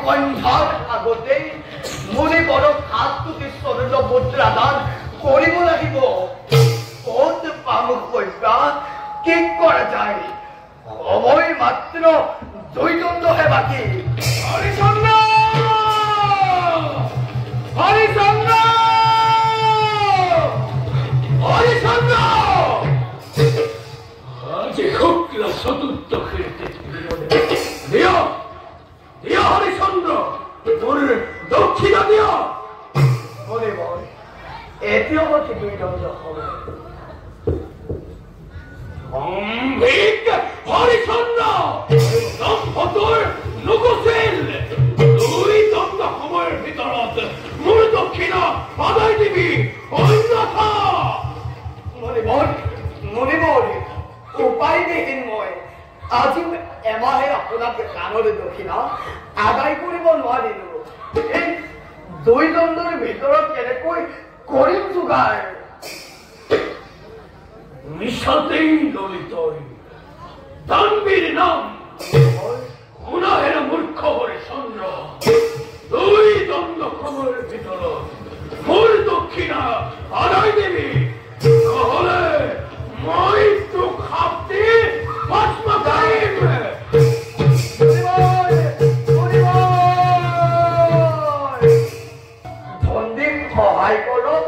সন্ধ্যাৰ আগতেই মুনি বৰক হাত তুলি স্বৰ্ণ মুদ্ৰা দান কৰিব লাগিব। ক'ত পাম কন্যা? কি কৰা যায়? সময় মাত্ৰ 2 দণ্ডহে বাকী। হৰিচন্দ্ৰ! হৰিচন্দ্ৰ! হৰিচন্দ্ৰ! আজি শুক্ল চতুর্দশীর দিয় দিয় হরিচন্দ্র তোর দক্ষিণা দিয়। মনে বল এতিয়াও কি 2 দণ্ড হবে? হরিচন্দ্র দম্পতর নুগুছিল 2 দণ্ড সময়ের ভিতরত মোৰ দক্ষিণা আদায় দিবি, অন্যথা। মনে বল উপায়বিহীন মই আজি এমাহে আপোনাক কাণৰ দক্ষিণা আদায় কৰিব নোৱাৰিলো। এই 2 দণ্ডৰ ভিতৰত কেনেকৈ কৰিম যোগাৰ? মিছাতেই ললিতই দানবীৰ নাম শুনাহেৰ মূৰ্খ হৰিচন্দ্ৰ 2 দণ্ড সময়েৰ ভিতৰত মোৰ দক্ষিণা আদায় দিবি, নহলে মই তোক খাপতি ভস্ম কৰিম। ধন্দিক সহায় কৰক।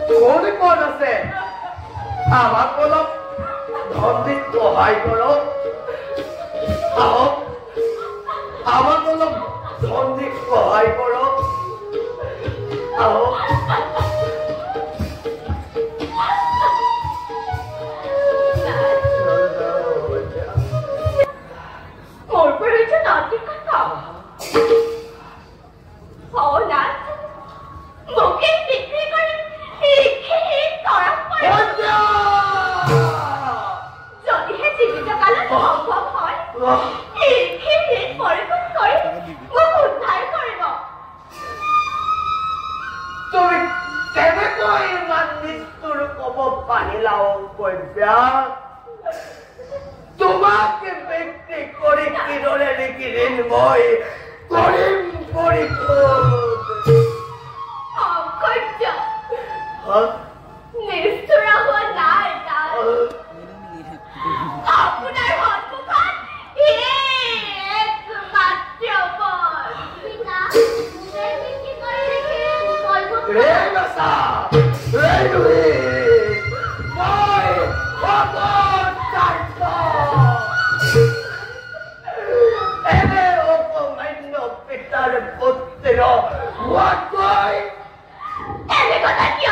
কোন কোন আছে আমাক অলপ ধন্দিক সহায় কৰক। আহক আমাক অলপ ধন্দিক সহায় কৰক। আহক তোমাকে ব্যক্তি করে কি ধরে লিখিলেন মই করিম পরিশোধ। নিষ্ঠুরা হওয়া নাই আপনার হতমুখান একমাত্র পথ। পিতার পুত্র এনে কথা কি